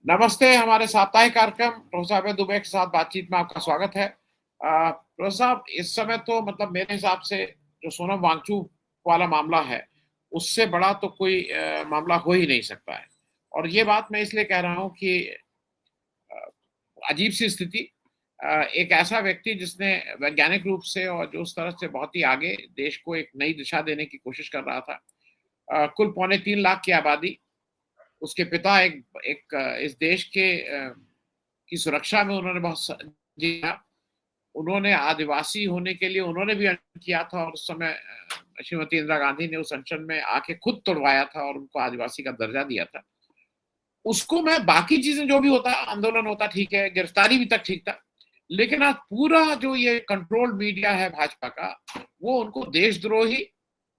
नमस्ते, हमारे साप्ताहिक कार्यक्रम प्रोफेसर अभय दुबे के साथ बातचीत में आपका स्वागत है। प्रोफेसर साहब, इस समय तो मतलब मेरे हिसाब से जो सोनम वांगचुक वाला मामला है, उससे बड़ा तो कोई मामला हो ही नहीं सकता है। और ये बात मैं इसलिए कह रहा हूँ कि अ, अजीब-सी स्थिति, एक ऐसा व्यक्ति जिसने वैज्ञानिक रूप से और जो उस तरह से बहुत ही आगे देश को एक नई दिशा देने की कोशिश कर रहा था। कुल पौने 3 लाख की आबादी, उसके पिता एक एक इस देश के की सुरक्षा में उन्होंने बहुत जिया। उन्होंने आदिवासी होने के लिए उन्होंने भी अनशन किया था और उस समय श्रीमती इंदिरा गांधी ने उस अनशन में आके खुद तुड़वाया था और उनको आदिवासी का दर्जा दिया था। उसको मैं बाकी चीज़ें जो भी होता, आंदोलन होता ठीक है, गिरफ्तारी भी तक ठीक था। लेकिन आज पूरा जो ये कंट्रोल्ड मीडिया है भाजपा का, वो उनको देशद्रोही,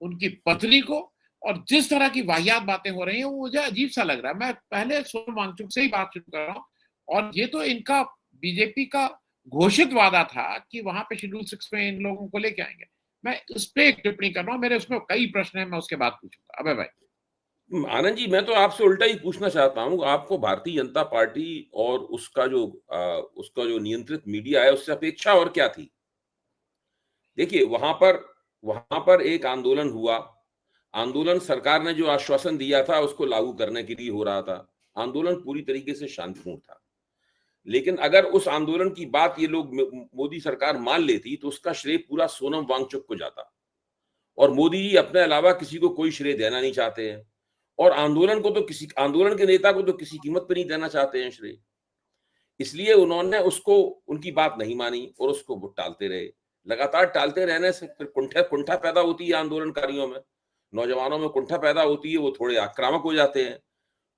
उनकी पत्नी को और जिस तरह की वाहियात बातें हो रही हैं, वो मुझे अजीब-सा लग रहा है। मैं पहले सोनम वांगचुक से ही बात शुरू कर रहा हूँ और ये तो इनका बीजेपी का घोषित वादा था कि वहाँ पे शेड्यूल 6 में इन लोगों को लेके आएँगे। मैं इस पे एक टिप्पणी कर रहा हूँ, मेरे उसमें कई प्रश्न हैं, मैं उसके बाद पूछूँगा। अभय भाई। आनंद जी, मैं तो आपसे उल्टा ही पूछना चाहता हूँ, आपको भारतीय जनता पार्टी और उसका जो नियंत्रित मीडिया है, उससे अपेक्षा और क्या थी? देखिए, वहाँ पर एक आंदोलन हुआ। आंदोलन सरकार ने जो आश्वासन दिया था, उसको लागू करने के लिए हो रहा था। आंदोलन पूरी तरीके से शांतिपूर्ण था। लेकिन अगर उस आंदोलन की बात ये लोग मोदी सरकार मान लेती, तो उसका श्रेय पूरा सोनम वांगचुक को जाता। और मोदी जी अपने अलावा किसी को कोई श्रेय देना नहीं चाहते हैं। और आंदोलन के नेता को तो किसी कीमत पे नहीं देना चाहते हैं श्रेय। इसलिए उन्होंने उसको उनकी बात नहीं मानी और उसको वो टालते रहे। लगातार टालते रहने से फिर कुंठा पैदा होती है आंदोलनकारियों में, नौजवानों में कुंठा पैदा होती है, वो थोड़े आक्रामक हो जाते हैं।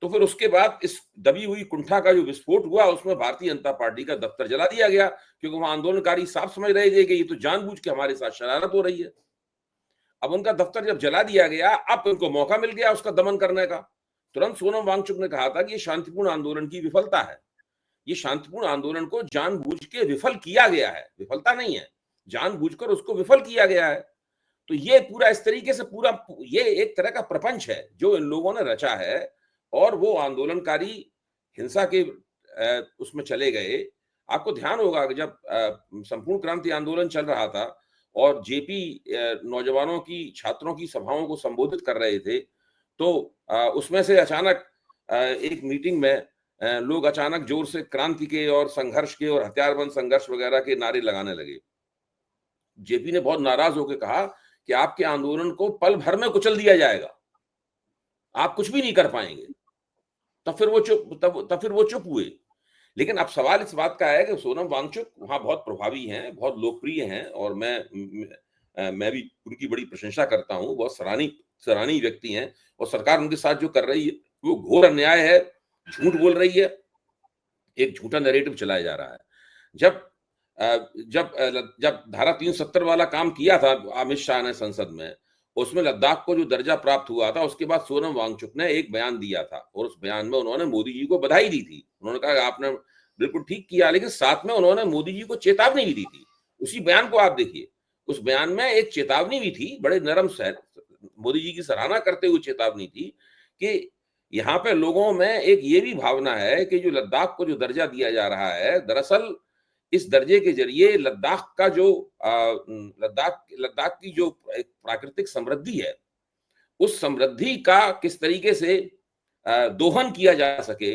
तो फिर उसके बाद इस दबी हुई कुंठा का जो विस्फोट हुआ, उसमें भारतीय जनता पार्टी का दफ्तर जला दिया गया, क्योंकि वहां आंदोलनकारी साफ समझ रहे थे कि ये तो जानबूझ के हमारे साथ शरारत हो रही है। अब उनका दफ्तर जब जला दिया गया, अब उनको मौका मिल गया उसका दमन करने का। तुरंत सोनम वांगचुक ने कहा था कि ये शांतिपूर्ण आंदोलन की विफलता है। ये शांतिपूर्ण आंदोलन को जानबूझ के विफल किया गया है, विफलता नहीं है, जानबूझकर उसको विफल किया गया है। तो ये पूरा इस तरीके से पूरा ये एक तरह का प्रपंच है जो इन लोगों ने रचा है। और वो आंदोलनकारी हिंसा के उसमें चले गए। आपको ध्यान होगा कि जब संपूर्ण क्रांति आंदोलन चल रहा था और जेपी नौजवानों की छात्रों की सभाओं को संबोधित कर रहे थे, तो उसमें से अचानक एक मीटिंग में लोग अचानक जोर से क्रांति के और संघर्ष के और हथियारबंद संघर्ष वगैरह के नारे लगाने लगे। जेपी ने बहुत नाराज होकर कहा कि आपके आंदोलन को पल भर में कुचल दिया जाएगा, आप कुछ भी नहीं कर पाएंगे। तब फिर वो चुप हुए। लेकिन अब सवाल इस बात का है कि सोनम वांगचुक वहां बहुत प्रभावी हैं, बहुत लोकप्रिय हैं और मैं भी उनकी बड़ी प्रशंसा करता हूं। बहुत सराहनीय व्यक्ति हैं और सरकार उनके साथ जो कर रही है वो घोर अन्याय है, झूठ बोल रही है, एक झूठा नैरेटिव चलाया जा रहा है। जब जब धारा 370 वाला काम किया था अमित शाह ने संसद में, उसमें लद्दाख को जो दर्जा प्राप्त हुआ था, उसके बाद सोनम वांगचुक ने एक बयान दिया था और उस बयान में उन्होंने मोदी जी को बधाई दी थी। उन्होंने कहा आपने बिल्कुल ठीक किया, लेकिन साथ में उन्होंने मोदी जी को चेतावनी भी दी थी। उसी बयान को आप देखिए, उस बयान में एक चेतावनी भी थी, बड़े नरम से मोदी जी की सराहना करते हुए चेतावनी थी कि यहाँ पे लोगों में एक ये भी भावना है कि जो लद्दाख को जो दर्जा दिया जा रहा है, दरअसल इस दर्जे के जरिए लद्दाख की जो एक प्राकृतिक समृद्धि है, उस समृद्धि का किस तरीके से दोहन किया जा सके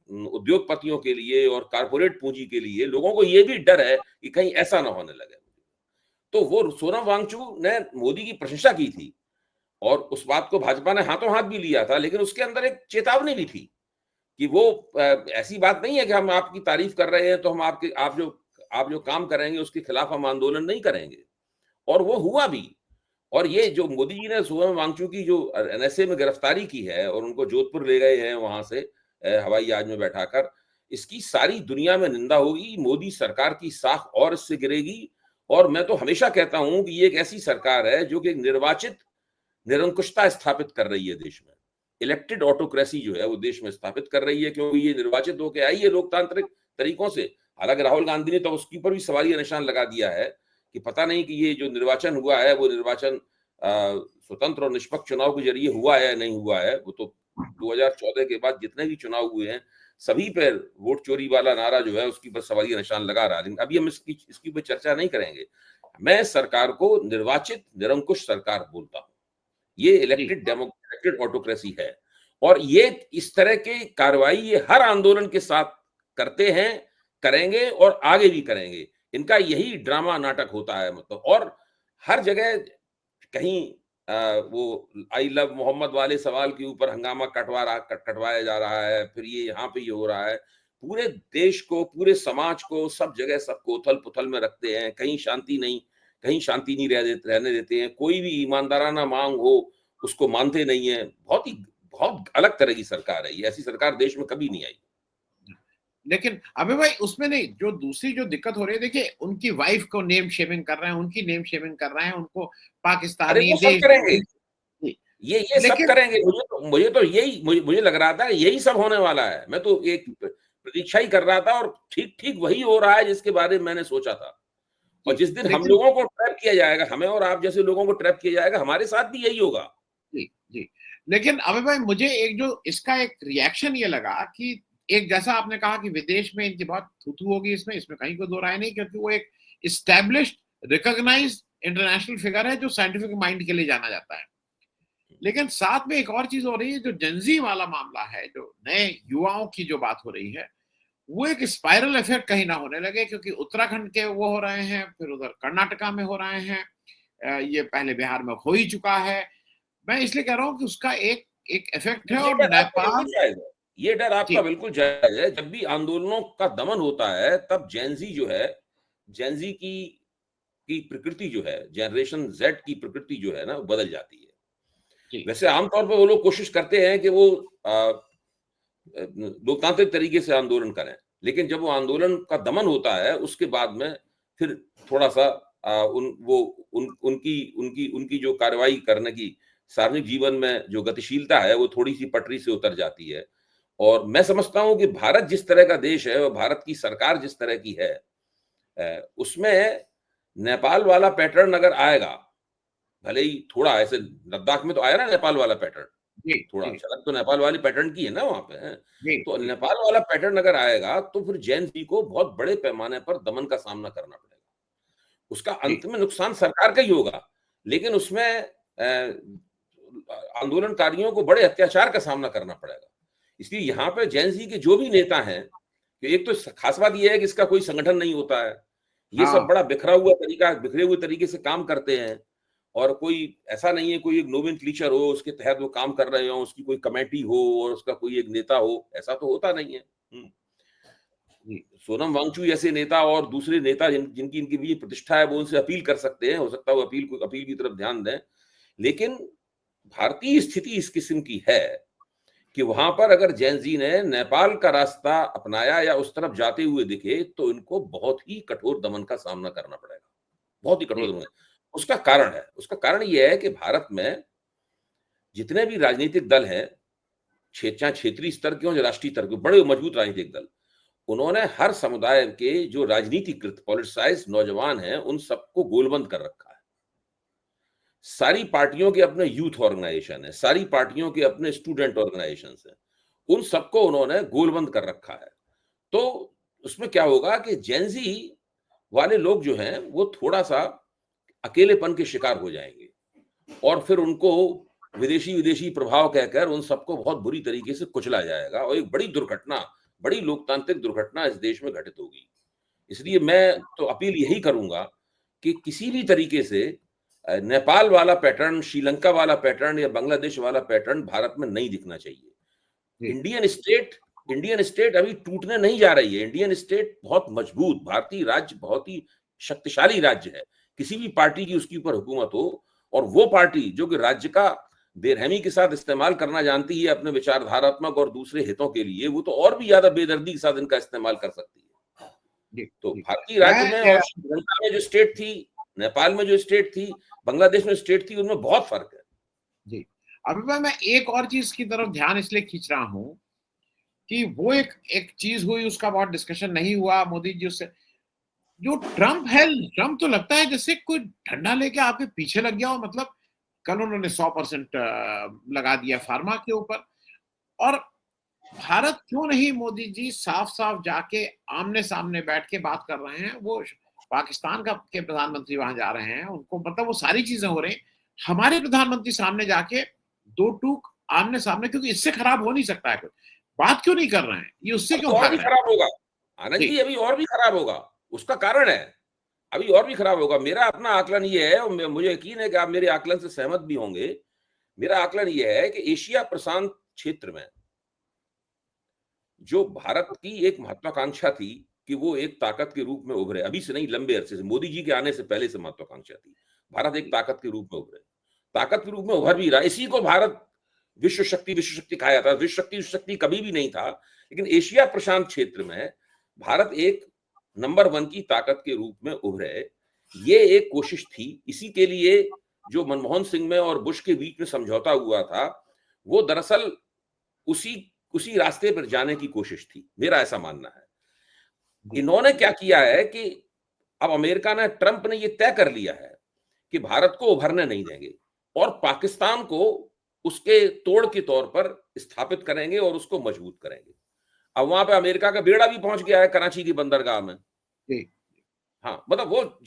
उद्योगपतियों के लिए और कारपोरेट पूंजी के लिए। लोगों को ये भी डर है कि कहीं ऐसा ना होने लगे। तो वो सोनम वांगचुक ने मोदी की प्रशंसा की थी और उस बात को भाजपा ने हाथों हाथ भी लिया था, लेकिन उसके अंदर एक चेतावनी भी थी कि वो ऐसी बात नहीं है कि हम आपकी तारीफ कर रहे हैं तो हम आप जो काम करेंगे उसके खिलाफ हम आंदोलन नहीं करेंगे। और वो हुआ भी। और ये जो मोदी जी ने सोनम वांगचुक की जो एनएसए में गिरफ्तारी की है और उनको जोधपुर ले गए हैं वहां से हवाई जहाज में बैठाकर, इसकी सारी दुनिया में निंदा होगी। मोदी सरकार की साख और इससे गिरेगी। और मैं तो हमेशा कहता हूं कि ये एक ऐसी सरकार है जो कि निर्वाचित निरंकुशता स्थापित कर रही है देश में। इलेक्टेड ऑटोक्रेसी जो है वो देश में स्थापित कर रही है, क्योंकि ये निर्वाचित होकर आई है लोकतांत्रिक तरीकों से। हालांकि राहुल गांधी ने तो उसके ऊपर भी सवालिया निशान लगा दिया है कि पता नहीं कि ये जो निर्वाचन हुआ है वो निर्वाचन स्वतंत्र और निष्पक्ष चुनाव के जरिए हुआ है या नहीं हुआ है। वो तो 2014 के बाद जितने भी चुनाव हुए हैं, सभी पे वोट चोरी वाला नारा जो है उसकी पर सवालिया निशान लगा रहा है। लेकिन अभी हम इसकी ऊपर चर्चा नहीं करेंगे। मैं सरकार को निर्वाचित निरंकुश सरकार बोलता हूँ। ये इलेक्टेड ऑटोक्रेसी है, और ये इस तरह के कार्रवाई ये हर आंदोलन के साथ करते हैं, करेंगे और आगे भी करेंगे। इनका यही ड्रामा नाटक होता है, मतलब। और हर जगह कहीं वो आई लव मोहम्मद वाले सवाल के ऊपर हंगामा कटवाया जा रहा है, फिर ये यहाँ पे ये हो रहा है। पूरे देश को, पूरे समाज को, सब जगह सबको उथल पुथल में रखते हैं। कहीं शांति नहीं रहने देते हैं। कोई भी ईमानदाराना मांग हो उसको मानते नहीं है। बहुत अलग तरह की सरकार है ये। ऐसी सरकार देश में कभी नहीं आई। लेकिन अबे भाई उसमें नहीं, जो दूसरी जो दिक्कत हो रही है, देखिए उनकी वाइफ को नेम शेमिंग कर रहे हैं, उनकी नेम शेमिंग कर रहे हैं, उनको अरे पाकिस्तानी वो सब करेंगे, ये सब लेकिन करेंगे। मुझे लग रहा था यही सब होने वाला है। मैं तो एक प्रतीक्षा ही कर रहा था, और ठीक वही हो रहा है जिसके बारे में मैंने सोचा था। और जिस दिन हम लोगों को ट्रैप किया जाएगा, हमें और आप जैसे लोगों को ट्रैप किया जाएगा, हमारे साथ भी यही होगा। जी। लेकिन अबे भाई मुझे एक जो इसका एक रिएक्शन ये लगा कि एक, जैसा आपने कहा कि विदेश में इनकी बहुत थू होगी, इसमें कहीं कोई दो राय नहीं, क्योंकि वो एक इस्टेब्लिश्ड रिकॉग्नाइज्ड इंटरनेशनल फिगर है जो साइंटिफिक माइंड के लिए जाना जाता है। लेकिन साथ में एक और चीज हो रही है, जो जेनजी वाला मामला है, जो नए युवाओं की जो बात हो रही है, वो एक स्पाइरल इफेक्ट कहीं ना होने लगे, क्योंकि उत्तराखंड के वो हो रहे हैं, फिर उधर कर्नाटका में हो रहे हैं, ये पहले बिहार में हो ही चुका है। मैं इसलिए कह रहा हूँ कि उसका एक एक इफेक्ट है। और नेपाल, ये डर आपका बिल्कुल जायज है। जब भी आंदोलनों का दमन होता है, तब जेनजी जो है, जेनजी की प्रकृति जो है, जनरेशन जेड की प्रकृति जो है ना, बदल जाती है। वैसे आमतौर पर वो लोग कोशिश करते हैं कि वो लोकतांत्रिक तरीके से आंदोलन करें, लेकिन जब वो आंदोलन का दमन होता है, उसके बाद में फिर थोड़ा सा उनकी जो कार्रवाई करने की सार्वजनिक जीवन में जो गतिशीलता है, वो थोड़ी सी पटरी से उतर जाती है। और मैं समझता हूं कि भारत जिस तरह का देश है और भारत की सरकार जिस तरह की है, उसमें नेपाल वाला पैटर्न अगर आएगा, भले ही थोड़ा ऐसे लद्दाख में तो आया ना नेपाल वाला पैटर्न, थोड़ा झलक तो नेपाल वाली पैटर्न की है ना वहां पे। तो नेपाल वाला पैटर्न अगर आएगा, तो फिर जैन जी को बहुत बड़े पैमाने पर दमन का सामना करना पड़ेगा। उसका अंत में नुकसान सरकार का ही होगा, लेकिन उसमें आंदोलनकारियों को बड़े अत्याचार का सामना करना पड़ेगा। इसलिए यहाँ पे जैन जी के जो भी नेता हैं, एक तो खास बात यह है कि इसका कोई संगठन नहीं होता है। ये सब बड़ा बिखरे हुए तरीके से काम करते हैं, और कोई ऐसा नहीं है कोई एक नोमेनक्लेचर हो, उसके तहत वो काम कर रहे हो, उसकी कोई कमेटी हो और उसका कोई एक नेता हो, ऐसा तो होता नहीं है। सोनम वांगचुक ऐसे नेता और दूसरे नेता जिनकी इनकी भी प्रतिष्ठा है, वो उनसे अपील कर सकते हैं, हो सकता है वो अपील की तरफ ध्यान दें। लेकिन भारतीय स्थिति इस किस्म की है कि वहां पर अगर जैन जी ने नेपाल का रास्ता अपनाया या उस तरफ जाते हुए दिखे, तो इनको बहुत ही कठोर दमन का सामना करना पड़ेगा, बहुत ही कठोर दमन। उसका कारण यह है कि भारत में जितने भी राजनीतिक दल हैं, चाहे क्षेत्रीय स्तर के हो या राष्ट्रीय स्तर के, बड़े मजबूत राजनीतिक दल, उन्होंने हर समुदाय के जो राजनीतिकृत पॉलिटिसाइज नौजवान हैं, उन सबको गोलबंद कर रखा है। सारी पार्टियों के अपने यूथ ऑर्गेनाइजेशन है, सारी पार्टियों के अपने स्टूडेंट ऑर्गेनाइजेशन है, उन सबको उन्होंने गोलबंद कर रखा है। तो उसमें क्या होगा कि जेनजी वाले लोग जो हैं, वो थोड़ा सा अकेलेपन के शिकार हो जाएंगे, और फिर उनको विदेशी प्रभाव कहकर उन सबको बहुत बुरी तरीके से कुचला जाएगा, और एक बड़ी लोकतांत्रिक दुर्घटना इस देश में घटित होगी। इसलिए मैं तो अपील यही करूंगा कि किसी भी तरीके से नेपाल वाला पैटर्न, श्रीलंका वाला पैटर्न या बांग्लादेश वाला पैटर्न भारत में नहीं दिखना चाहिए। इंडियन स्टेट अभी टूटने नहीं जा रही है। इंडियन स्टेट बहुत मजबूत, भारतीय राज्य बहुत ही शक्तिशाली राज्य है। किसी भी पार्टी की उसके ऊपर हुकूमत हो, और वो पार्टी जो कि राज्य का बेरहमी के साथ इस्तेमाल करना जानती है अपने विचारधारात्मक और दूसरे हितों के लिए, वो तो और भी ज्यादा बेदर्दी के साथ इनका इस्तेमाल कर सकती है। तो भारतीय राज्य में और श्रीलंका में जो स्टेट थी, नेपाल में जो स्टेट थी, बांग्लादेश में स्टेट थी, उनमें बहुत फर्क है। जी, अभी मैं एक और चीज की तरफ ध्यान इसलिए खींच रहा हूं कि वो एक चीज हुई, उसका बहुत डिस्कशन नहीं हुआ मोदी जी उससे। जो ट्रम्प तो लगता है जैसे कोई ठंडा लेके आपके पीछे लग गया हो। मतलब कल उन्होंने 100% लगा दिया फार्मा के ऊपर। और भारत क्यों नहीं मोदी जी साफ-साफ जाके आमने-सामने बैठ के बात कर रहे हैं? वो पाकिस्तान का के प्रधानमंत्री वहाँ जा रहे हैं, उनको मतलब वो सारी चीज़ें हो रही हैं। हमारे प्रधानमंत्री सामने जाके 2 टूक आमने-सामने, क्योंकि इससे खराब हो नहीं सकता है कुछ। बात क्यों नहीं कर रहे हैं? ये उससे अब क्यों तो और भाग भी रहे हैं? खराब होगा। आनंद जी, जी, अभी और भी खराब होगा। उसका कारण है, अभी और भी खराब होगा। मेरा अपना आकलन ये है और मुझे यकीन है कि आप मेरे आकलन से सहमत भी होंगे। मेरा आकलन ये है कि एशिया प्रशांत क्षेत्र में जो भारत की एक महत्वाकांक्षा थी कि वो एक ताकत के रूप में उभरे, अभी से नहीं लंबे अरसे से, मोदी जी के आने से पहले से महत्वाकांक्षा थी। भारत एक जी, ताकत के रूप में उभरे। ताकत के रूप में उभर भी रहा है। इसी को भारत विश्व शक्ति कहा जाता है। विश्व शक्ति कभी भी नहीं था, लेकिन एशिया प्रशांत क्षेत्र में भारत एक नंबर 1 की ताकत के रूप में उभरे। ये एक कोशिश थी। इसी के लिए जो मनमोहन सिंह में और बुश के बीच में समझौता हुआ था, वो दरअसल उसी उसी रास्ते पर जाने की कोशिश थी। मेरा ऐसा मानना है। जी, इन्होंने क्या किया है कि अब अमेरिका ने, ट्रंप ने ये तय कर लिया है कि भारत को उभरने नहीं देंगे और पाकिस्तान को उसके तोड़ के तौर पर स्थापित करेंगे और उसको मजबूत करेंगे। अब वहां पे अमेरिका का बेड़ा भी पहुंच गया है कराची की बंदरगाह में। जी, हाँ, मतलब वो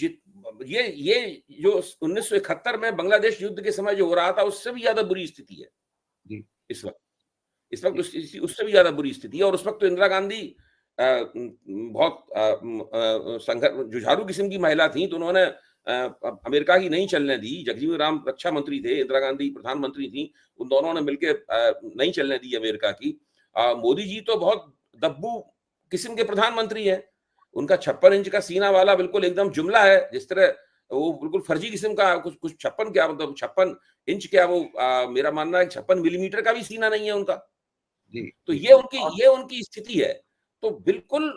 ये जो 1971 में बांग्लादेश युद्ध के समय जो हो रहा था, उससे भी ज्यादा बुरी स्थिति है जी, इस वक्त। इस वक्त जी, उससे भी ज्यादा बुरी स्थिति है और उस वक्त तो इंदिरा गांधी बहुत जुझारू किस्म की महिला थी, तो उन्होंने अमेरिका की नहीं चलने दी। जगजीवन राम रक्षा मंत्री थे, इंदिरा गांधी प्रधानमंत्री थी, उन दोनों ने मिलकर नहीं चलने दी अमेरिका की। मोदी जी तो बहुत दब्बू किस्म के प्रधानमंत्री हैं। उनका 56 इंच का सीना वाला बिल्कुल एकदम जुमला है, जिस तरह वो बिल्कुल फर्जी किस्म का, कुछ कुछ 56 क्या, मतलब 56 इंच क्या, वो मेरा मानना है 56 मिलीमीटर का भी सीना नहीं है उनका। जी, तो जी। और ये उनकी स्थिति है। तो बिल्कुल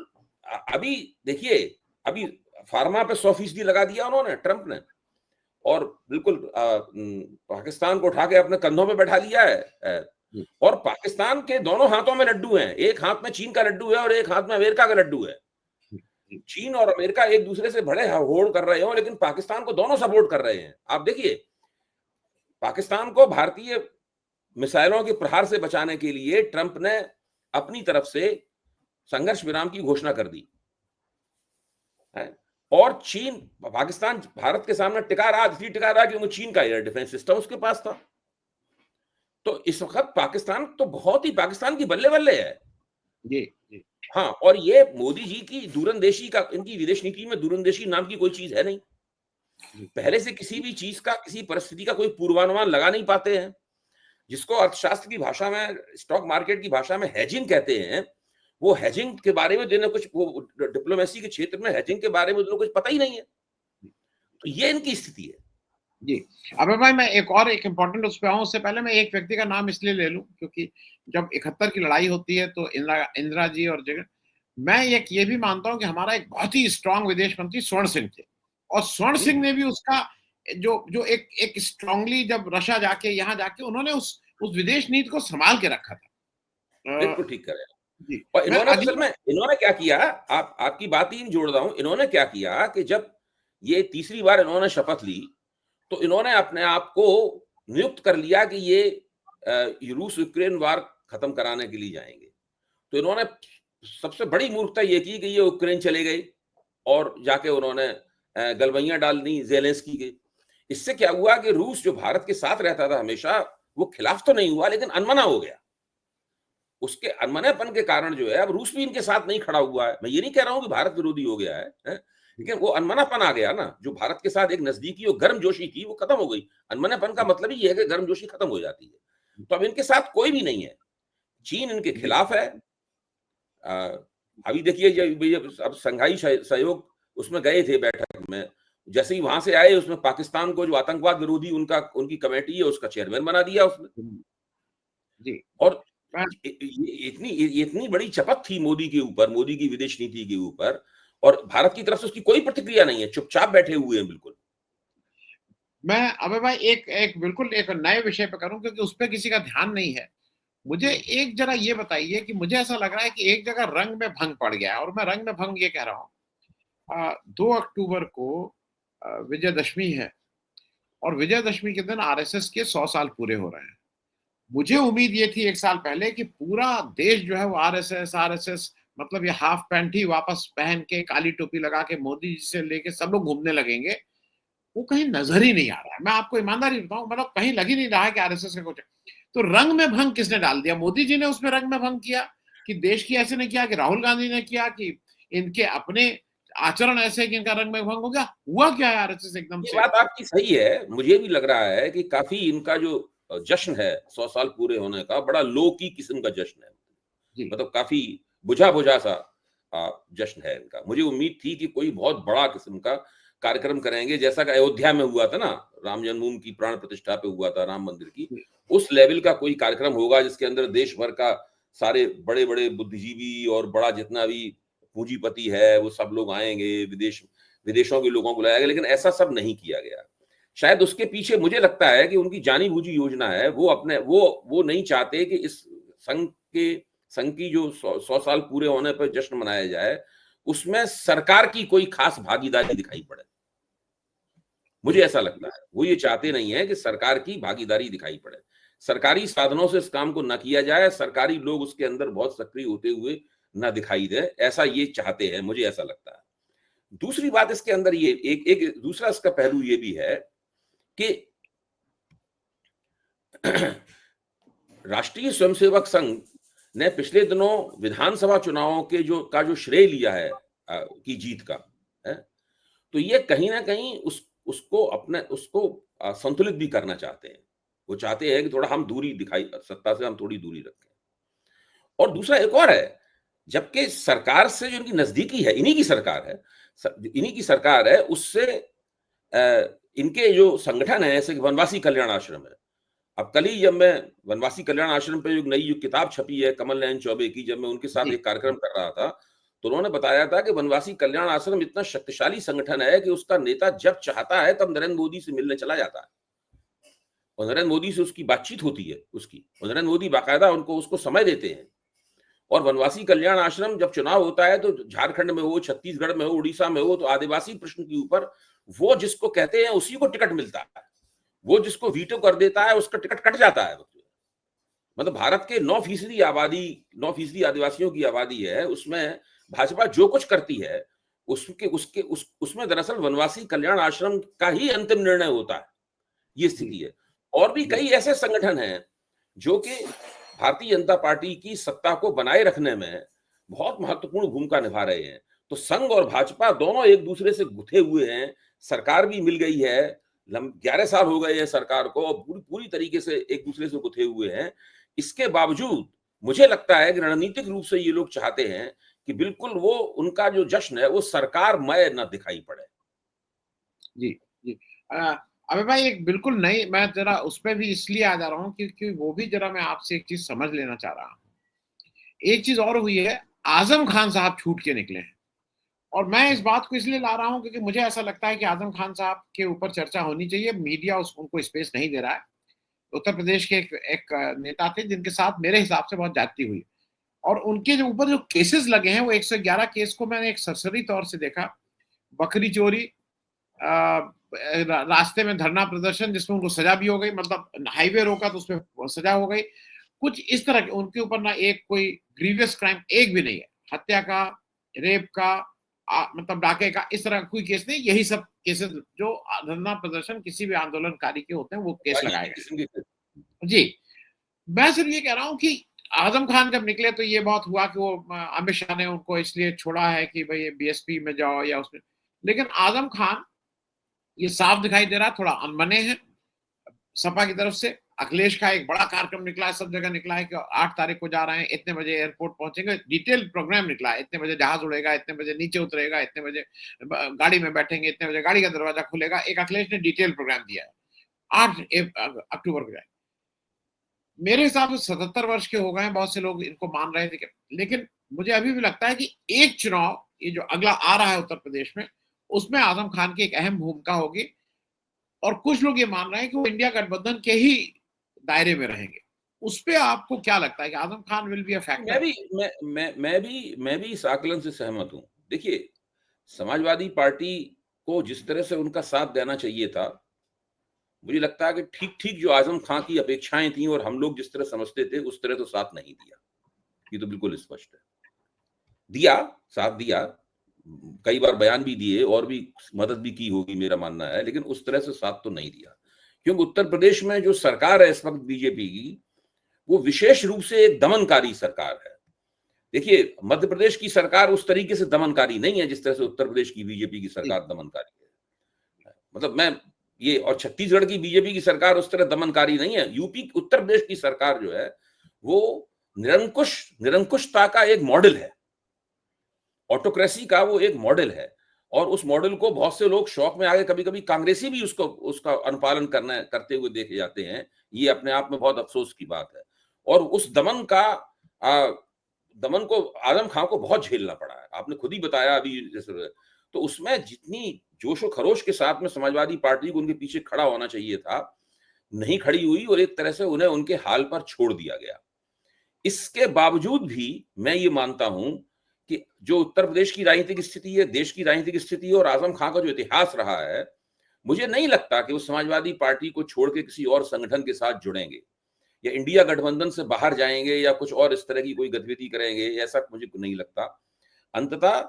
अभी देखिए, अभी फार्मा पे 100% लगा दिया उन्होंने, ट्रंप ने, और बिल्कुल पाकिस्तान को उठा के अपने कंधों पे बैठा लिया है। जी, और पाकिस्तान के दोनों हाथों में लड्डू हैं। एक हाथ में चीन का लड्डू है और एक हाथ में अमेरिका का लड्डू है। जी, जी, चीन और अमेरिका एक दूसरे से बड़े होड़ कर रहे हो, लेकिन पाकिस्तान को दोनों सपोर्ट कर रहे हैं। आप देखिए, पाकिस्तान को भारतीय मिसाइलों के प्रहार से बचाने के लिए ट्रंप ने अपनी तरफ से संघर्ष विराम की घोषणा कर दी है। और चीन, पाकिस्तान भारत के सामने टिका रहा, इसलिए टिका रहा क्योंकि चीन का एयर डिफेंस सिस्टम उसके पास था। तो इस वक्त पाकिस्तान तो बहुत ही, पाकिस्तान की बल्ले बल्ले है। जी, जी, हाँ, और ये मोदी जी की दूरंदेशी का, इनकी विदेश नीति में दूरंदेशी नाम की कोई चीज है नहीं। जी, पहले से किसी भी चीज का, किसी परिस्थिति का कोई पूर्वानुमान लगा नहीं पाते हैं। जिसको अर्थशास्त्र की भाषा में, स्टॉक मार्केट की भाषा में हेजिंग कहते हैं, वो हेजिंग के बारे में जिन्हें कुछ, वो डिप्लोमेसी के क्षेत्र में हेजिंग के बारे में जिन्हें कुछ पता ही नहीं है। तो ये इनकी स्थिति है। जी। अबे भाई, मैं एक इम्पोर्टेंट उस पे आऊँ, उससे पहले मैं एक व्यक्ति का नाम इसलिए ले लूँ क्योंकि जब 71 की लड़ाई होती है तो इंदिरा इंदिरा जी और जगह, मैं एक ये भी मानता हूँ कि हमारा एक बहुत ही स्ट्रॉन्ग विदेश मंत्री स्वर्ण सिंह थे, और स्वर्ण सिंह हम्म, ने भी उसका जो जो एक स्ट्रांगली, जब रशिया जाके, यहाँ जाके उन्होंने उस विदेश नीति को सँभाल के रखा था। बिल्कुल ठीक कर रहे हैं। जी, और मैं इन्होंने असल अगली में, इन्होंने क्या किया, आप आपकी बात ही जोड़ रहा हूं, इन्होंने क्या किया कि जब ये तीसरी बार इन्होंने शपथ ली, तो इन्होंने अपने आप को नियुक्त कर लिया कि ये रूस यूक्रेन वार खत्म कराने के लिए जाएंगे। तो इन्होंने सबसे बड़ी मूर्खता ये की कि ये यूक्रेन चले गए और जाके उन्होंने गलवैयां डाल दी जेलेंस्की के। इससे क्या हुआ कि रूस जो भारत के साथ रहता था हमेशा, वो खिलाफ तो नहीं हुआ लेकिन अनमना हो गया। उसके अनमनेपन के कारण जो है, अब रूस भी इनके साथ नहीं खड़ा हुआ है। मैं ये नहीं कह रहा हूं कि भारत विरोधी हो गया है? लेकिन वो अनमनापन आ गया ना, जो भारत के साथ एक नजदीकी और गर्मजोशी थी, वो खत्म हो गई। अनमनेपन का मतलब ही ये है कि गर्मजोशी खत्म हो जाती है। तो अब इनके साथ कोई भी नहीं है। चीन इनके जी, खिलाफ है। अ, अभी देखिए, अब संघाई सहयोग उसमें गए थे बैठक में, जैसे ही वहां से आए, उसमें पाकिस्तान को जो आतंकवाद विरोधी उनकी कमेटी है, उसका चेयरमैन बना दिया उसने। जी, और मैं इतनी इतनी बड़ी चपत थी मोदी के ऊपर, मोदी की विदेश नीति के ऊपर, और भारत की तरफ से उसकी कोई प्रतिक्रिया नहीं है, चुपचाप बैठे हुए हैं बिल्कुल। मैं अबे भाई एक एक बिल्कुल एक नए विषय पे करूँ क्योंकि उस पे किसी का ध्यान नहीं है। मुझे एक ज़रा ये बताइए कि मुझे ऐसा लग रहा है कि एक जगह रंग में भंग पड़ गया है, और मैं रंग में भंग ये कह रहा हूँ, 2 अक्टूबर को विजयदशमी है, और विजयदशमी के दिन आरएसएस के 100 साल पूरे हो रहे हैं। मुझे उम्मीद ये थी 1 साल पहले कि पूरा देश जो है वो आरएसएस मतलब ये हाफ पैंट ही वापस पहन के, काली टोपी लगा के मोदी जी से लेके सब लोग घूमने लगेंगे। वो कहीं नज़र ही नहीं आ रहा है। मैं आपको ईमानदारी बताऊँ, मतलब कहीं लग ही नहीं रहा है कि आरएसएस का कुछ है। तो रंग में भंग किसने डाल दिया? मोदी जी ने उसमें रंग में भंग किया कि देश की ऐसे ने किया, कि राहुल गांधी ने किया, कि इनके अपने आचरण ऐसे है कि इनका रंग में भंग हो गया? हुआ क्या है आरएसएस एकदम ये से? बात आपकी सही है। मुझे भी लग रहा है कि काफ़ी इनका जो जश्न है 100 साल पूरे होने का, बड़ा लो की किस्म का जश्न है। जी, मतलब काफ़ी बुझा-बुझा सा जश्न है इनका। मुझे उम्मीद थी कि कोई बहुत बड़ा किस्म का कार्यक्रम करेंगे, जैसा कि अयोध्या में हुआ था ना, राम जन्मभूमि की प्राण प्रतिष्ठा पे हुआ था राम मंदिर की। जी, उस लेवल का कोई कार्यक्रम होगा जिसके अंदर देश भर का सारे बड़े-बड़े बुद्धिजीवी और बड़ा जितना भी पूंजीपति है, वो सब लोग आएँगे, विदेशों के लोगों को लाया गया, लेकिन ऐसा सब नहीं किया गया। शायद उसके पीछे मुझे लगता है कि उनकी जानी-बूझी योजना है, वो नहीं चाहते कि इस संघ की जो 100 साल पूरे होने पर जश्न मनाया जाए, उसमें सरकार की कोई खास भागीदारी दिखाई पड़े। मुझे जी, ऐसा लगता है। वो ये चाहते नहीं है कि सरकार की भागीदारी दिखाई पड़े। सरकारी साधनों से इस काम को ना किया जाए, सरकारी लोग उसके अंदर बहुत सक्रिय होते हुए ना दिखाई दें, ऐसा ये चाहते हैं, मुझे ऐसा लगता है। दूसरी बात इसके अंदर ये एक एक दूसरा इसका पहलू ये भी है कि राष्ट्रीय स्वयंसेवक संघ ने पिछले दिनों विधानसभा चुनावों के जो श्रेय लिया है की जीत का, है? तो ये कहीं न कहीं उसको संतुलित भी करना चाहते हैं। वो चाहते हैं कि थोड़ा हम दूरी दिखाई सत्ता से हम थोड़ी दूरी रखें। और दूसरा एक और है, जबकि सरकार से जो इनकी नज़दीकी है, इन्हीं की सरकार है, इन्हीं की सरकार है, उससे इनके जो संगठन है, जैसे कि वनवासी कल्याण आश्रम है। अब कल ही जब मैं वनवासी कल्याण आश्रम पे एक नई जो किताब छपी है कमल नयन चौबे की, जब मैं उनके साथ जी, एक कार्यक्रम कर रहा था, तो उन्होंने बताया था कि वनवासी कल्याण आश्रम इतना शक्तिशाली संगठन है कि उसका नेता जब चाहता है तब नरेंद्र मोदी से मिलने चला जाता है। और नरेंद्र मोदी से उसकी बातचीत होती है उसकी। और नरेंद्र मोदी बाकायदा उसको समय देते हैं। और वनवासी कल्याण आश्रम जब चुनाव होता है तो झारखंड में हो, छत्तीसगढ़ में हो, उड़ीसा में हो, तो आदिवासी प्रश्न के ऊपर वो जिसको कहते हैं उसी को टिकट मिलता है। वो जिसको वीटो कर देता है उसका टिकट कट जाता है। मतलब भारत के 9% आबादी, 9% आदिवासियों की आबादी है, उसमें भाजपा जो कुछ करती है, उसमें दरअसल वनवासी कल्याण आश्रम का ही अंतिम निर्णय होता है। ये जी, स्थिति है। और भी जी, कई ऐसे संगठन हैं, जो कि भारतीय जनता पार्टी की सत्ता को बनाए रखने में बहुत महत्वपूर्ण भूमिका निभा रहे हैं। तो संघ और भाजपा दोनों एक-दूसरे से गुथे हुए हैं, सरकार भी मिल गई है, लम 11 साल हो गए हैं सरकार को और पूरी पूरी तरीके से एक-दूसरे से गुथे हुए हैं। इसके बावजूद मुझे लगता है कि रणनीतिक रूप से ये लोग चाहते हैं कि बिल्कुल वो उनका जो जश्न है, वो सरकारमय ना दिखाई पड़े। जी, जी। अ, अबे भाई एक बिल्कुल नई, मैं ज़रा उसपे भी इसलिए आ जा रहा हूँ क्योंकि वो भी ज़रा मैं आपसे एक चीज़ समझ लेना चाह रहा हूँ। एक चीज़ और हुई है, आज़म खान साहब छूट के निकले हैं और मैं इस बात को इसलिए ला रहा हूँ क्योंकि मुझे ऐसा लगता है कि आज़म खान साहब के ऊपर चर्चा होनी चाहिए, मीडिया उनको स्पेस नहीं दे रहा है। उत्तर प्रदेश के एक एक नेता थे जिनके साथ मेरे हिसाब से बहुत ज्यादती हुई और उनके जो ऊपर जो केसेस लगे हैं वो 111 केस को मैंने एक सरसरी तौर से देखा। बकरी चोरी, रास्ते में धरना प्रदर्शन जिसमें उनको सजा भी हो गई, मतलब हाईवे रोका तो उसमें सजा हो गई। कुछ इस तरह के उनके ऊपर ना एक कोई ग्रीवियस क्राइम एक भी नहीं है। हत्या का, रेप का, मतलब डाके का, इस तरह का कोई केस नहीं। यही सब केसेस जो धरना प्रदर्शन किसी भी आंदोलनकारी के होते हैं वो केस लगाए राजनीतिक गए। किस्म के जी, मैं सिर्फ ये कह रहा हूँ कि आज़म खान जब निकले तो ये बहुत हुआ कि वो अमित शाह ने उनको इसलिए छोड़ा है कि भई बीएसपी में जाओ या उसमें। लेकिन आज़म खान, ये साफ दिखाई दे रहा है थोड़ा अनबने हैं सपा की तरफ से। अखिलेश का एक बड़ा कार्यक्रम निकला है, सब जगह निकला है कि 8 तारीख को जा रहे हैं, इतने बजे एयरपोर्ट पहुँचेंगे, डिटेल प्रोग्राम निकला है, इतने बजे जहाज़ उड़ेगा, इतने बजे नीचे उतरेगा, इतने बजे गाड़ी में बैठेंगे, इतने बजे गाड़ी का दरवाज़ा खुलेगा। एक अखिलेश ने डिटेल प्रोग्राम दिया है। 8 अक्टूबर को जाएँगे। मेरे हिसाब से 77 वर्ष के हो गए हैं, बहुत से लोग इनको मान रहे थे कि, लेकिन मुझे अभी भी लगता है कि एक चुनाव ये जो अगला आ रहा है उत्तर प्रदेश में, उसमें आज़म खान की एक अहम भूमिका होगी और कुछ लोग ये मान रहे हैं कि वो इंडिया गठबंधन के ही दायरे में रहेंगे। उसपे आपको क्या लगता है कि Azam Khan will be a मैं फैक्टर? भी मैं भी इस आकलन से सहमत हूँ। देखिए, समाजवादी पार्टी को जिस तरह से उनका साथ देना चाहिए था, मुझे लगता है कि ठीक-ठीक जो आज़म खां की अपेक्षाएँ थी और हम लोग जिस तरह समझते थे, उस तरह तो साथ नहीं दिया। ये तो बिल्कुल स्पष्ट है। दिया, साथ दिया, कई बार बयान भी दिए और भी मदद भी की होगी मेरा मानना है, लेकिन उस तरह से साथ तो नहीं दिया। क्योंकि उत्तर प्रदेश में जो सरकार है इस वक़्त बीजेपी की, वो विशेष रूप से एक दमनकारी सरकार है। देखिए, मध्य प्रदेश की सरकार उस तरीके से दमनकारी नहीं है, जिस तरह से उत्तर प्रदेश की बीजेपी की जी, सरकार दमनकारी है। मतलब मैं ये और छत्तीसगढ़ की बीजेपी की सरकार उस तरह दमनकारी नहीं है। यूपी उत्तर प्रदेश की सरकार जो है, वो निरंकुशता का एक मॉडल है। ऑटोक्रेसी का वो एक मॉडल है और उस मॉडल को बहुत से लोग शौक में आ गए, कभी-कभी कांग्रेसी भी उसको उसका अनुपालन करते हुए देखे जाते हैं। ये अपने आप में बहुत अफ़सोस की बात है और उस दमन को आज़म खां को बहुत झेलना पड़ा है। आपने खुद ही बताया अभी जैसे तो उसमें जितनी जोश और खरोश के साथ में समाजवादी पार्टी को उनके पीछे खड़ा होना चाहिए था, नहीं खड़ी हुई और एक तरह से उन्हें उनके हाल पर छोड़ दिया गया। इसके बावजूद भी मैं ये मानता हूं कि जो उत्तर प्रदेश की राजनीतिक स्थिति है, देश की राजनीतिक स्थिति है और आजम खां का जो इतिहास रहा है, मुझे नहीं लगता कि वो समाजवादी पार्टी को छोड़ के किसी और संगठन के साथ जुड़ेंगे या इंडिया गठबंधन से बाहर जाएंगे या कुछ और इस तरह की कोई गतिविधि करेंगे, ऐसा मुझे नहीं लगता। अंततः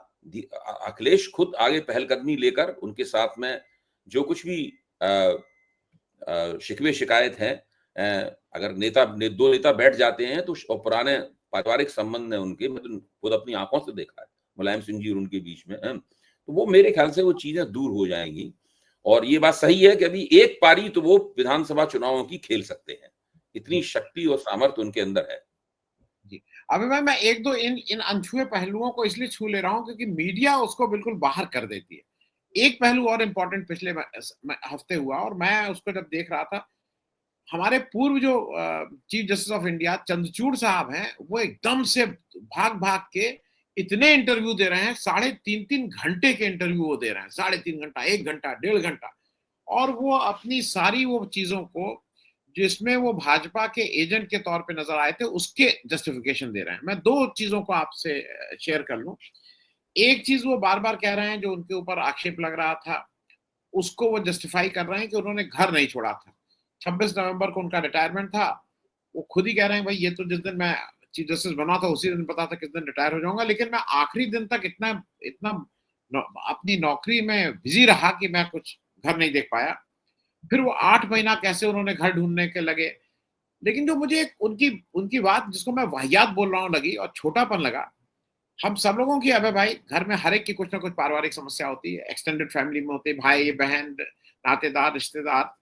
अखिलेश खुद आगे पहलकदमी लेकर उनके साथ में जो कुछ भी शिकवे शिकायत हैं, अगर दो नेता बैठ जाते हैं तो और पुराने पारिवारिक संबंध है उनके, मैं तो खुद अपनी आंखों से देखा है मुलायम सिंह जी और उनके बीच में, तो वो मेरे ख्याल से वो चीजें दूर हो जाएंगी और ये बात सही है कि अभी एक पारी तो वो विधानसभा चुनावों की खेल सकते हैं, इतनी शक्ति और सामर्थ्य उनके अंदर है। जी। अभी मैं 1-2 इन इन अनछुए पहलुओं को इसलिए छू ले रहा हूँ क्योंकि मीडिया उसको बिल्कुल बाहर कर देती है। एक पहलू और इम्पोर्टेंट पिछले हफ्ते हुआ और मैं उसको जब देख रहा था, हमारे पूर्व जो chief justice of India Chandrachud साहब हैं, वो एकदम से भाग-भाग के इतने इंटरव्यू दे रहे हैं, साढ़े 3-3 घंटे के इंटरव्यू वो दे रहे हैं, साढ़े 3 घंटा, 1 घंटा, 1.5 घंटा और वो अपनी सारी वो चीज़ों को जिसमें वो भाजपा के एजेंट के तौर पे नज़र आए थे, उसके जस्टिफिकेशन दे रहे हैं। मैं 2 चीज़ों को आपसे शेयर कर लूँ। एक चीज़ वो बार-बार कह रहे हैं जो उनके ऊपर आक्षेप लग रहा था, उसको वो जस्टिफाई कर रहे हैं कि उन्होंने घर नहीं छोड़ा था। 26 नवंबर को उनका रिटायरमेंट था। वो खुद ही कह रहे हैं भाई ये तो जिस दिन मैं चीफ जस्टिस बना था उसी दिन पता था किस दिन रिटायर हो जाऊँगा, लेकिन मैं आखिरी दिन तक इतना इतना नौ अपनी नौकरी में बिज़ी रहा कि मैं कुछ घर नहीं देख पाया। फिर वो 8 महीना कैसे उन्होंने घर ढूँढने के लगे। लेकिन जो मुझे उनकी उनकी बात जिसको मैं वाहियात बोल रहा हूँ लगी और छोटापन लगा, हम सब लोगों की अब है भाई, घर में हर एक की कुछ ना कुछ पारिवारिक समस्या होती है, एक्सटेंडेड फैमिली में होती है, भाई-बहन, नातेदार, रिश्तेदार।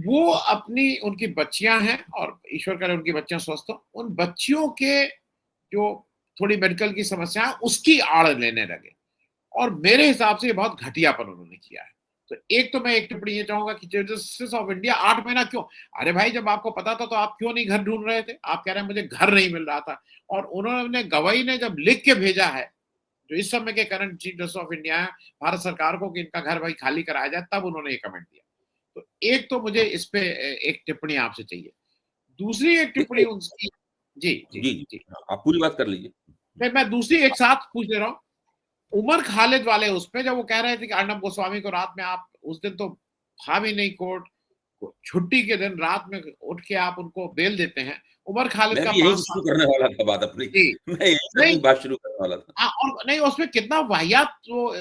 वो अपनी उनकी बच्चियाँ हैं और ईश्वर करे उनकी बच्चियाँ स्वस्थ हों, उन बच्चियों के जो थोड़ी मेडिकल की समस्या है, उसकी आड़ लेने लगे और मेरे हिसाब से ये बहुत घटियापन उन्होंने किया है। तो एक तो मैं एक टिप्पणी ये चाहूँगा कि चीफ जस्टिस ऑफ इंडिया 8 महीना क्यों? अरे भाई जब आपको पता था तो आप क्यों नहीं घर ढूँढ रहे थे? आप कह रहे हैं मुझे घर नहीं मिल रहा था और उन्होंने गवाही ने जब लिख के भेजा है, जो इस समय के current chief justice of India हैं, भारत सरकार को कि इनका घर भाई खाली कराया जाए, तब उन्होंने ये कमेंट दिया। तो एक तो मुझे इस पे एक टिप्पणी आपसे चाहिए। दूसरी एक टिप्पणी देखिए उनकी जी, जी, जी, जी, जी। आप पूरी बात कर लीजिए। फिर मैं दूसरी एक साथ पूछ ले रहा हूँ, उमर खालिद वाले उस पे जब वो कह रहे थे कि अर्नब गोस्वामी को रात में आप उस दिन तो था भी नहीं कोर्ट, छुट्टी के दिन रात में उठ के आप उनको बेल देते हैं। उमर खालिद मैं का भी यहीं 5 से साल शुरू करने वाला था बात अपनी, जी, मैं यहीं से अपनी नहीं बात शुरू करने वाला था। और नहीं उसमें कितना वाहियात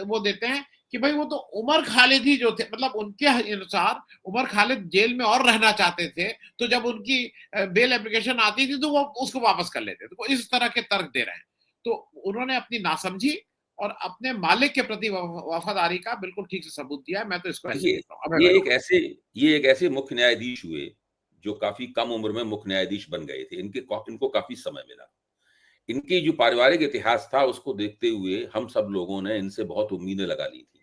वो देते हैं कि भाई वो तो उमर खालिद ही जो थे मतलब उनके अनुसार उमर खालिद जेल में और रहना चाहते थे, तो जब उनकी बेल एप्लीकेशन आती थी तो वो उसको वापस कर लेते थे। तो इस तरह के तर्क दे रहे हैं। तो उन्होंने अपनी नासमझी और अपने मालिक के प्रति वफादारी का बिल्कुल ठीक से सबूत दिया है। मैं तो इसको ऐसे देखिए, देखता हूँ। अभय ये बयान। एक ऐसे ये एक ऐसे मुख्य न्यायाधीश हुए, जो काफ़ी कम उम्र में मुख्य न्यायाधीश बन गए थे। इनको काफ़ी समय मिला। इनकी जो पारिवारिक इतिहास था, उसको देखते हुए हम सब लोगों ने इनसे बहुत उम्मीदें लगा ली थी।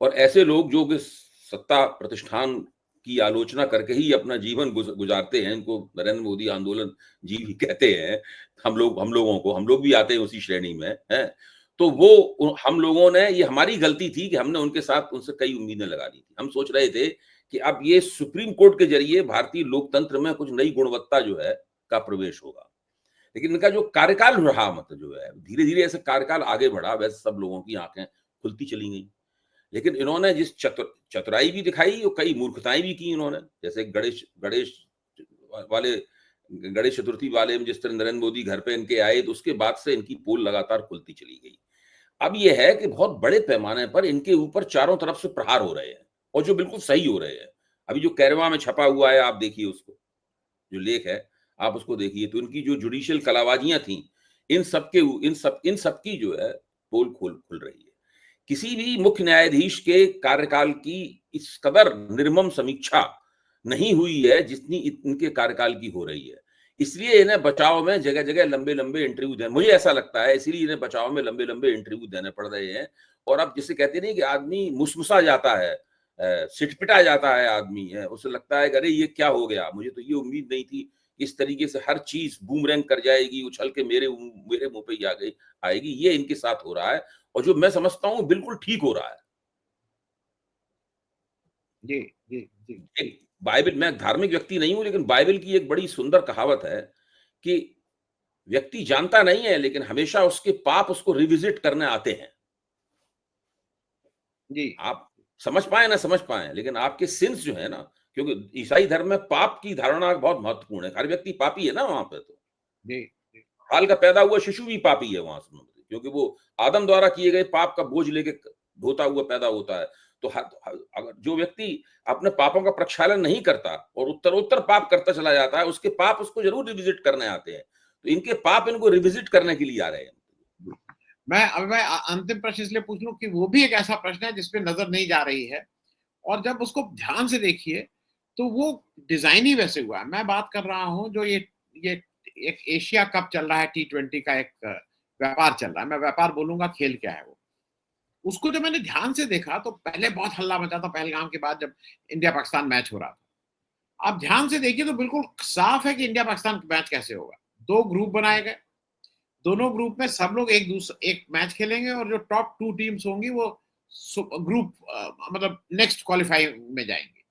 और ऐसे लोग जो कि सत्ता प्रतिष्ठान की आलोचना करके ही अपना जीवन गुज़ारते हैं, इनको नरेंद्र मोदी आंदोलन जी भी कहते हैं। हम लोग भी आते हैं उसी श्रेणी में, हैं? तो वो हम लोगों ने ये हमारी गलती थी कि हमने उनसे कई उम्मीदें लगा ली थी। हम सोच रहे थे कि अब ये सुप्रीम कोर्ट के ज़रिए भारतीय लोकतंत्र में कुछ नई गुणवत्ता जो है, का प्रवेश होगा। लेकिन इनका जो कार्यकाल रहा मतलब जो है, धीरे-धीरे ऐसे कार्यकाल आगे बढ़ा, वैसे सब लोगों की आँखें खुलती चली गईं। लेकिन इन्होंने जिस चतुराई भी दिखाई और कई मूर्खताएं भी की इन्होंने, जैसे गणेश गणेश वाले गणेश चतुर्थी वाले में जिस तरह नरेंद्र मोदी घर पे इनके आए, तो उसके बाद से इनकी पोल लगातार खुलती चली गई। अब ये है कि बहुत बड़े पैमाने पर इनके ऊपर चारों तरफ से प्रहार हो रहे हैं, और जो बिल्कुल सही हो रहे हैं। अभी जो कैरवा में छपा हुआ है, आप देखिए उसको, जो लेख है आप उसको देखिए, तो इनकी जो जुडिशियल कलाबाजियां थी, इन सब की जो है पोल खुल रही है। किसी भी मुख्य न्यायाधीश के कार्यकाल की इस कदर निर्मम समीक्षा नहीं हुई है जितनी इनके कार्यकाल की हो रही है। इसलिए इन्हें बचाव में जगह जगह लंबे लंबे इंटरव्यू देने, मुझे ऐसा लगता है इसीलिए इन्हें बचाव में लंबे लंबे इंटरव्यू देने पड़ रहे हैं। और अब जिसे कहते नहीं कि आदमी मुसमुसा जाता है, सिटपिटा जाता है आदमी है, उसे लगता है कि अरे ये क्या हो गया, मुझे तो ये उम्मीद नहीं थी इस तरीके से हर चीज बूमरैंग कर जाएगी, उछल के मेरे मुंह पे ही आ गई आएगी। ये इनके साथ हो रहा है, और जो मैं समझता हूं बिल्कुल ठीक हो रहा है। जी जी जी। एक बाइबल, मैं धार्मिक व्यक्ति नहीं हूं, लेकिन बाइबल की एक बड़ी सुंदर कहावत है कि व्यक्ति जानता नहीं है, लेकिन हमेशा उसके पाप उसको रिविजिट करने आते हैं। जी आप समझ पाए ना समझ पाए, लेकिन आपके सिंस जो है ना, क्योंकि ईसाई धर्म में पाप की धारणा बहुत महत्वपूर्ण है। हर व्यक्ति पापी है ना वहां पे, तो जी जी। हाल का पैदा हुआ शिशु भी पापी है वहां से, क्योंकि वो आदम द्वारा किए गए पाप का बोझ लेके ढोता हुआ पैदा होता है। तो अगर जो व्यक्ति अपने पापों का प्रक्षालन नहीं करता और उत्तरोत्तर पाप करता चला जाता है, उसके पाप उसको जरूर रिविजिट करने आते हैं। तो इनके पाप इनको रिविजिट करने के लिए आ रहे हैं। मैं अंतिम प्रश्न इसलिए पूछ लूं कि वो भी एक ऐसा प्रश्न है जिसपे नजर नहीं जा रही है, और जब उसको ध्यान से देखिए तो वो डिजाइन ही वैसे हुआ है। मैं बात कर रहा हूं जो ये एक एशिया कप चल रहा है, T20 का एक व्यापार चल रहा है। मैं व्यापार बोलूंगा, खेल क्या है वो। उसको जब मैंने ध्यान से देखा तो पहले बहुत हल्ला मचा था पहलगाम के बाद, जब इंडिया पाकिस्तान मैच हो रहा था। आप ध्यान से देखिए तो बिल्कुल साफ है कि इंडिया पाकिस्तान मैच कैसे होगा। दो ग्रुप बनाए गए, दोनों ग्रुप में सब लोग एक मैच खेलेंगे, और जो टॉप 2 टीम्स होंगी वो ग्रुप मतलब नेक्स्ट क्वालिफाई में जाएंगे।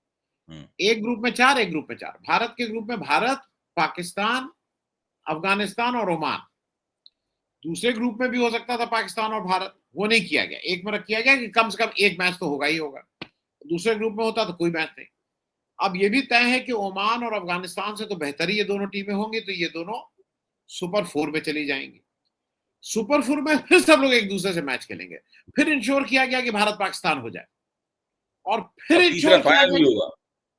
एक ग्रुप में 4, एक ग्रुप में 4। भारत के ग्रुप में भारत, पाकिस्तान, अफगानिस्तान और ओमान। दूसरे ग्रुप में भी हो सकता था पाकिस्तान और भारत, वो नहीं किया गया। एक में किया गया कि कम से कम एक मैच तो होगा ही होगा। दूसरे ग्रुप में होता तो कोई मैच नहीं। अब ये भी तय है कि ओमान और अफगानिस्तान से तो बेहतर ही ये दोनों टीमें होंगी, तो ये दोनों सुपर 4 में चली जाएंगी। सुपर 4 में फिर सब लोग एक दूसरे से मैच खेलेंगे। फिर इंश्योर किया गया कि भारत पाकिस्तान हो जाए, और फिर अब तीसरा इंश्योर किया फाइनल गया भी होगा।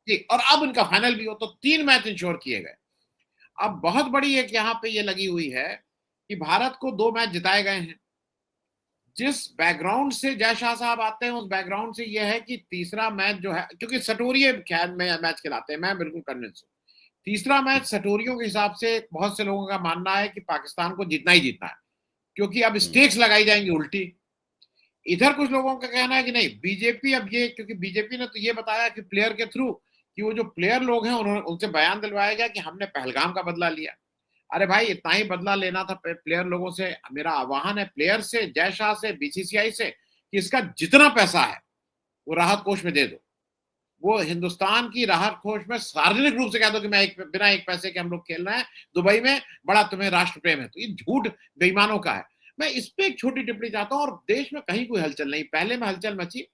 जी, और अब इनका फाइनल भी हो, तो 3 मैच इंश्योर किए गए। अब बहुत बड़ी एक यहाँ पे ये लगी हुई है कि भारत को 2 मैच जिताए गए हैं। जिस बैकग्राउंड से जय शाह साहब आते हैं, उस बैकग्राउंड से ये है कि तीसरा मैच जो है, क्योंकि सटोरिये ख्याल में मैच खिलाते हैं, मैं बिल्कुल कन्विंस हूँ। तीसरा मैच सटोरियों के हिसाब से बहुत से लोगों का मानना है कि पाकिस्तान को जीतना ही जीतना है, क्योंकि अब स्टेक्स लगाई जाएंगी उल्टी। इधर कुछ लोगों का कहना है कि नहीं, बीजेपी अब ये, क्योंकि बीजेपी ने तो ये बताया कि प्लेयर के थ्रू, कि वो जो प्लेयर लोग हैं उन्होंने उनसे बयान दिलवाया गया कि हमने पहलगाम का बदला लिया। अरे भाई, इतना ही बदला लेना था प्लेयर लोगों से। मेरा आह्वान है प्लेयर से, जय शाह से, बीसीसीआई से, कि इसका जितना पैसा है वो राहत कोष में दे दो। वो हिंदुस्तान की राहत कोष में सार्वजनिक रूप से कह दो कि मैं बिना एक पैसे के हम लोग खेल रहे हैं दुबई में, बड़ा तुम्हें राष्ट्र प्रेम है। तो ये झूठ बेईमानों का है। मैं इस पे एक छोटी टिप्पणी चाहता हूं। और देश में कहीं कोई हलचल नहीं, पहले में हलचल मची,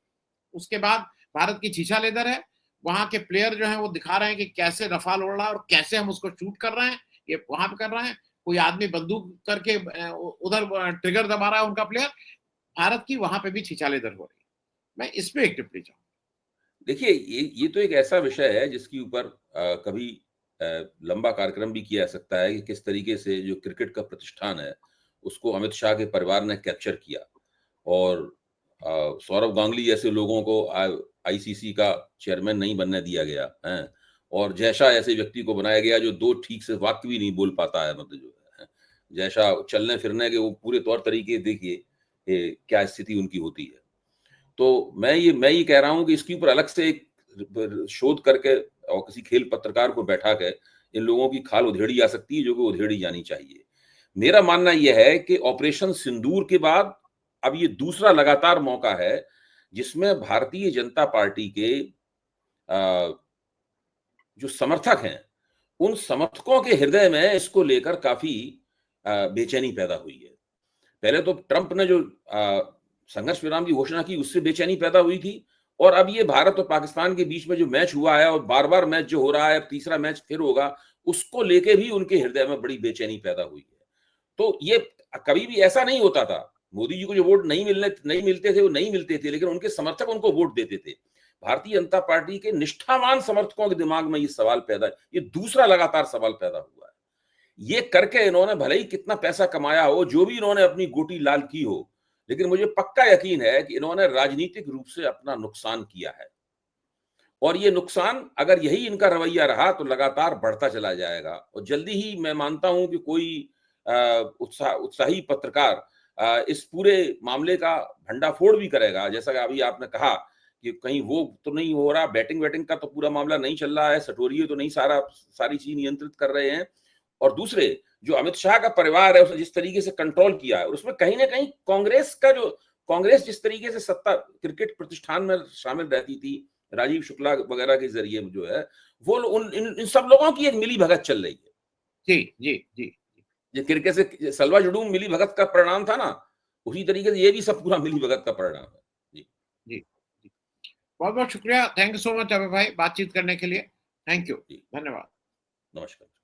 उसके बाद भारत की छीछा लेदर है। वहां के प्लेयर जो है वो दिखा रहे हैं कि कैसे रफाल उड़ रहा है और कैसे हम उसको शूट कर रहे हैं। ये वहां पे कर रहे हैं, कोई आदमी बंदूक करके उधर ट्रिगर दबा रहा है उनका प्लेयर। भारत की वहां पे भी छीछा लेदर हो रही है। मैं इस पे एक टिप्पणी चाहूंगा। देखिए, ये तो एक ऐसा विषय है जिसके ऊपर कभी लंबा कार्यक्रम भी किया जा सकता है कि किस तरीके से जो क्रिकेट का प्रतिष्ठान है, उसको अमित शाह के परिवार ने कैप्चर किया, और सौरव गांगुली जैसे लोगों को आईसीसी का चेयरमैन नहीं बनने दिया गया है, और जय शाह ऐसे व्यक्ति को बनाया गया जो 2 ठीक से वाक्य भी नहीं बोल पाता है, मतलब जो है जय शाह चलने फिरने के वो पूरे तौर तरीके देखिए क्या स्थिति उनकी होती है। तो मैं ये कह रहा हूं कि इसके ऊपर अलग से एक शोध करके और किसी खेल पत्रकार को बैठा के इन लोगों की खाल उधेड़ी जा सकती है, जो कि उधेड़ी जानी चाहिए। मेरा मानना यह है कि ऑपरेशन सिंदूर के बाद अब ये दूसरा लगातार मौका है जिसमें भारतीय जनता पार्टी के जो समर्थक हैं, उन समर्थकों के हृदय में इसको लेकर काफी बेचैनी पैदा हुई है। पहले तो ट्रंप ने जो संघर्ष विराम की घोषणा की, उससे बेचैनी पैदा हुई थी। और अब ये भारत और पाकिस्तान के बीच में जो मैच हुआ है और बार-बार मैच जो हो रहा है, अब तीसरा मैच फिर होगा, उसको लेके भी उनके हृदय में बड़ी बेचैनी पैदा हुई है। तो ये कभी भी ऐसा नहीं होता था। मोदी जी को जो वोट नहीं मिलते थे, वो नहीं मिलते थे, लेकिन उनके समर्थक उनको वोट देते थे। भारतीय जनता पार्टी के निष्ठावान समर्थकों के दिमाग में ये सवाल पैदा, ये दूसरा लगातार सवाल पैदा हुआ है। ये करके इन्होंने भले ही कितना पैसा कमाया हो, जो भी इन्होंने अपनी गोटी लाल की हो, लेकिन मुझे पक्का यकीन है कि इन्होंने राजनीतिक रूप से अपना नुकसान किया है। और ये नुकसान अगर यही इनका रवैया रहा तो लगातार बढ़ता चला जाएगा और जल्दी ही मैं मानता हूं कि कोई उत्साही पत्रकार इस पूरे मामले का भंडाफोड़ भी करेगा। जैसा कि अभी आपने कहा कि कहीं वो तो नहीं हो रहा, बैटिंग वैटिंग का तो पूरा मामला नहीं चल रहा है, सटोरिये तो नहीं सारी चीज नियंत्रित कर रहे हैं। और दूसरे जो अमित शाह का परिवार है उसने जिस तरीके से कंट्रोल किया है उसमें कहीं ना कहीं कांग्रेस जिस तरीके से सत्ता क्रिकेट प्रतिष्ठान में शामिल रहती थी राजीव शुक्ला वगैरह के जरिए जो है वो इन सब लोगों की एक मिली भगत चल रही है। जी जी जी। ये क्रिकेट से सलवा जुडूम मिली भगत का परिणाम था ना, उसी तरीके से ये भी सब पूरा मिली भगत का परिणाम है। जी जी जी। बहुत बहुत शुक्रिया, थैंक यू सो मच अभय भाई बातचीत करने के लिए। थैंक यू, जी धन्यवाद। नमस्कार।